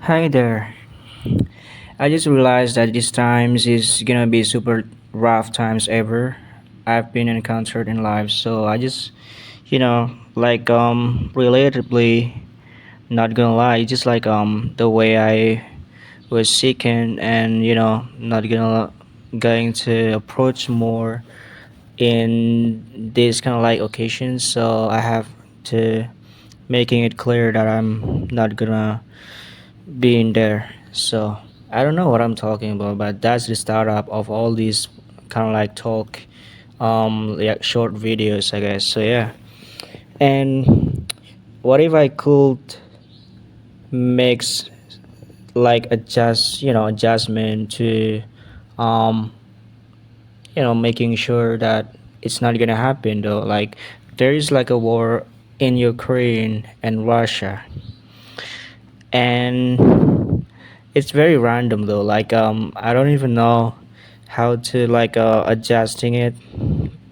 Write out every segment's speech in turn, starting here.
Hi there. I just realized that this times is gonna be super rough times ever I've been encountered in life. So I just, relatably, not gonna lie, just like the way I was seeking and not gonna going to approach more in these kind of like occasions. So I have to making it clear that I'm not gonna being there. So I don't know what I'm talking about, but that's the startup of all these kind of like talk, like short videos, I guess. So yeah, and what if I could makes like adjustment to, um, making sure that it's not gonna happen though. Like there is like a war in Ukraine and Russia, and it's very random though. Like I don't even know how to like adjusting it,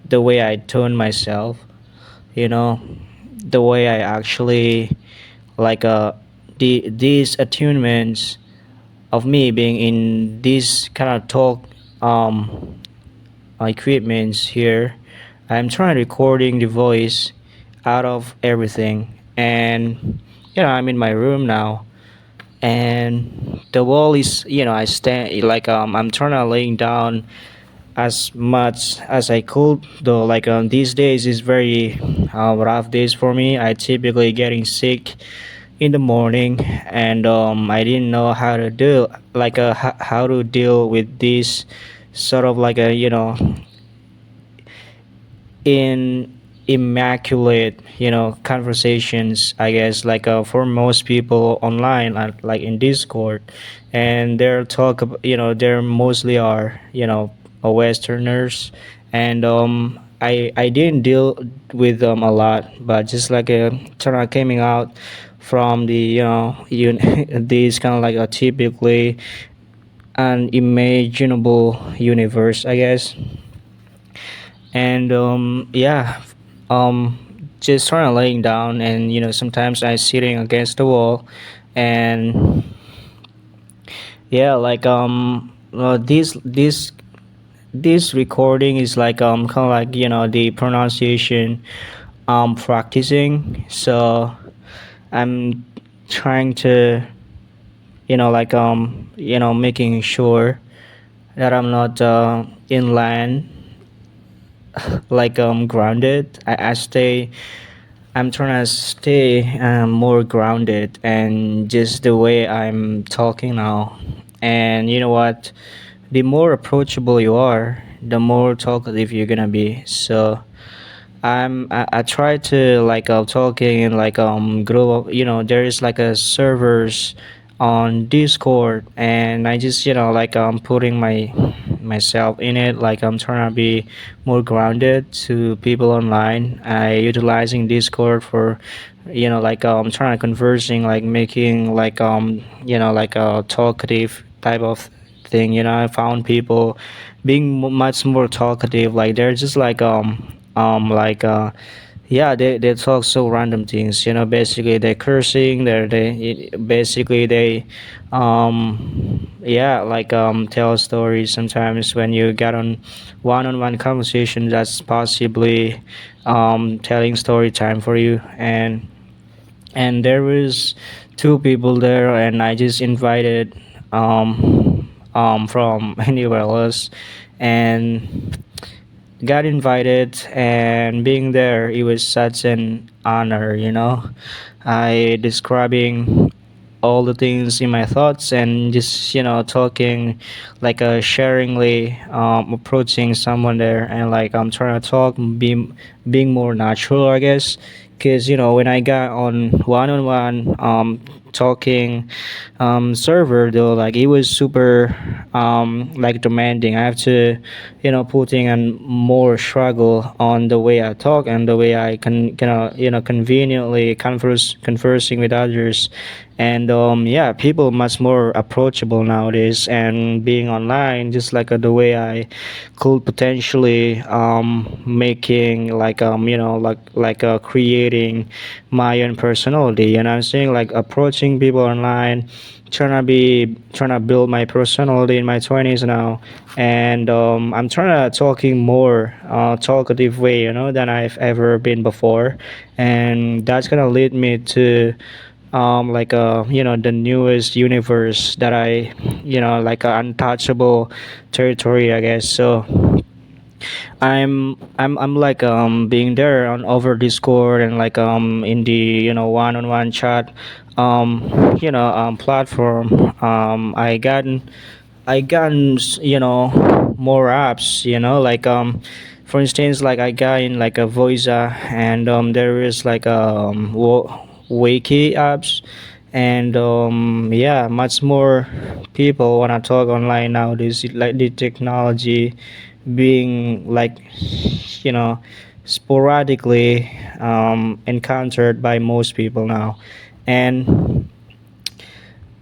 the way I tone myself, you know, the way I actually like these attunements of me being in this kind of talk um equipments here. I'm trying recording the voice out of everything, and I'm in my room now, and the wall is, I stand like I'm trying to laying down as much as I could though. Like these days is very rough days for me. I typically getting sick in the morning, and I didn't know how to do like how to deal with this sort of like a in immaculate conversations, I guess, like for most people online, like in Discord, and they're talk they're mostly are westerners, and I didn't deal with them a lot, but just like turn out coming out from the these kind of like a typically unimaginable universe, I guess. And yeah, just trying to laying down, and sometimes I sitting against the wall, and yeah, like this recording is like kind of like the pronunciation practicing. So I'm trying to making sure that I'm not inland, like grounded. I stay I'm trying to stay more grounded, and just the way I'm talking now. And you know what? The more approachable you are, the more talkative you're gonna be. So I try to like talking and like grow up. There is like a servers on Discord, and I just like putting myself in it. Like I'm trying to be more grounded to people online. I utilizing Discord for like trying to conversing, like making like like a talkative type of thing. I found people being much more talkative. Like they're just like like yeah, they talk so random things. Basically they're cursing, basically they yeah, like tell stories. Sometimes when you get on one-on-one conversation, that's possibly telling story time for you. And there was two people there, and I just invited from anywhere else, and got invited, and being there, it was such an honor. I describing all the things in my thoughts, and just talking like sharingly approaching someone there, and like I'm trying to talk, being more natural, I guess. Because when I got on one-on-one talking server though, like it was super like demanding. I have to putting in more struggle on the way I talk and the way I can conveniently conversing with others. And yeah, people much more approachable nowadays, and being online, just like the way I could potentially making like creating my own personality. And I'm saying like approaching approaching people online, trying to build my personality in my 20s now, and I'm trying to talking more talkative way, than I've ever been before, and that's gonna lead me to like the newest universe that I like an untouchable territory, I guess. So I'm like being there on over Discord and like in the one-on-one chat platform. I gotten more apps, like for instance, like I got in like a Voiza, and there is like Wiki apps, and yeah, much more people wanna talk online nowadays, like the technology being like you know sporadically encountered by most people now. And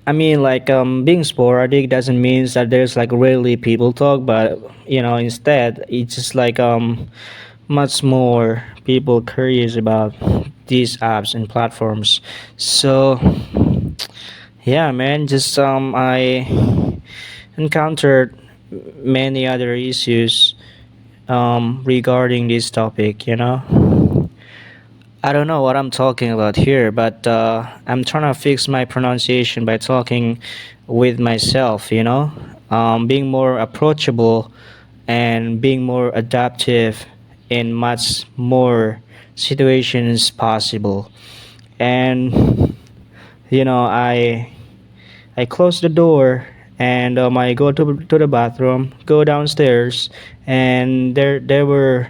I mean, like being sporadic doesn't mean that there's like rarely people talk, but instead it's just like much more people curious about these apps and platforms. So yeah, man, just I encountered many other issues regarding this topic. I don't know what I'm talking about here, but I'm trying to fix my pronunciation by talking with myself, being more approachable and being more adaptive in much more situations possible. And, I close the door, and I go to the bathroom, go downstairs, and there were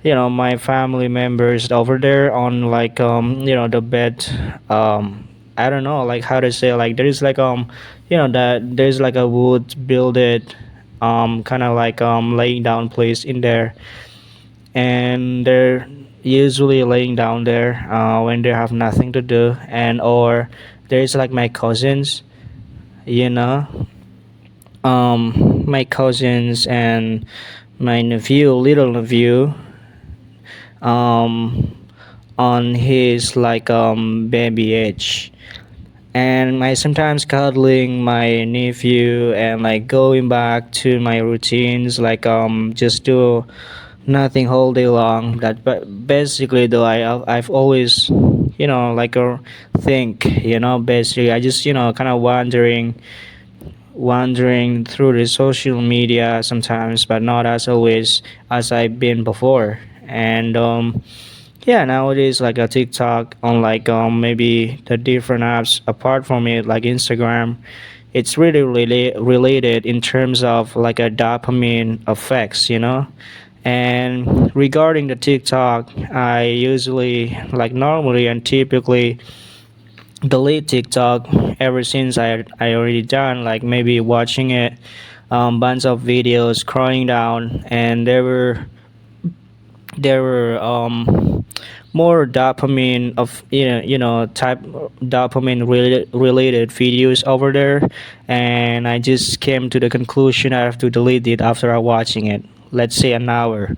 my family members over there on like the bed. I don't know like how to say, like there is like that there's like a wood builded kind of like laying down place in there, and they're usually laying down there when they have nothing to do. And or there's like my cousins, you know my cousins and my nephew, little nephew, um on his like baby age, and I sometimes cuddling my nephew and like going back to my routines, like just do nothing whole day long. That but basically though I've always like think, basically I just kind of wandering through the social media sometimes, but not as always as I've been before. And yeah, nowadays like a TikTok on like maybe the different apps apart from it, like Instagram, it's really related in terms of like a dopamine effects, And regarding the TikTok, I usually like normally and typically delete TikTok ever since I already done like maybe watching it bunch of videos scrolling down, and there were more dopamine of type dopamine related videos over there, and I just came to the conclusion I have to delete it after watching it, let's say an hour.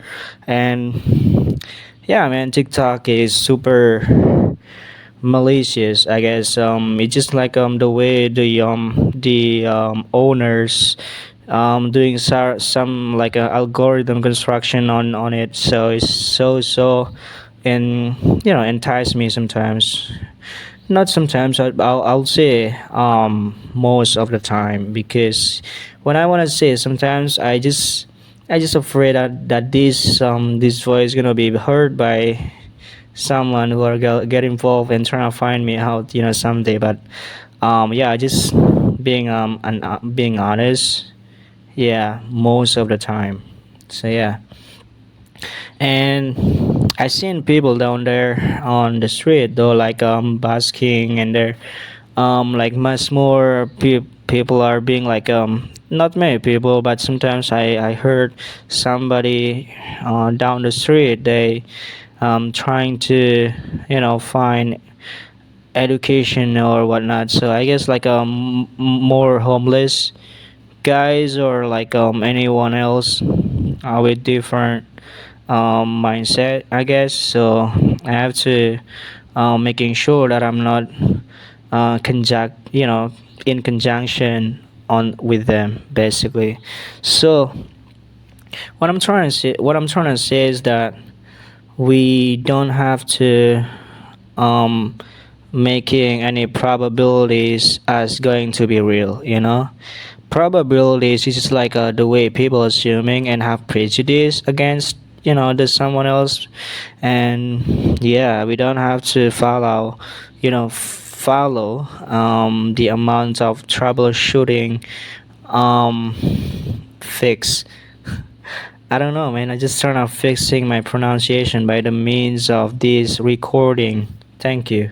And yeah, man, TikTok is super malicious, I guess. It's just like the way the owners doing some like algorithm construction on it, so it's so and entice me sometimes. Not sometimes, I'll say most of the time, because when I want to say sometimes I just afraid that this voice gonna be heard by someone who are get involved and trying to find me out, someday. But yeah, just being honest, yeah, most of the time. So yeah, and I seen people down there on the street though, like basking, and they're like much more people are being like not many people, but sometimes I heard somebody down the street, they trying to find education or whatnot. So I guess like more homeless guys, or like anyone else with different mindset, I guess. So I have to making sure that I'm not in conjunction on with them basically. So what I'm trying to say is that we don't have to um making any probabilities as going to be real, you know. Probabilities is just like the way people assuming and have prejudice against, the someone else. And yeah, we don't have to follow the amount of troubleshooting um fix. I don't know, man. I just started fixing my pronunciation by the means of this recording. Thank you.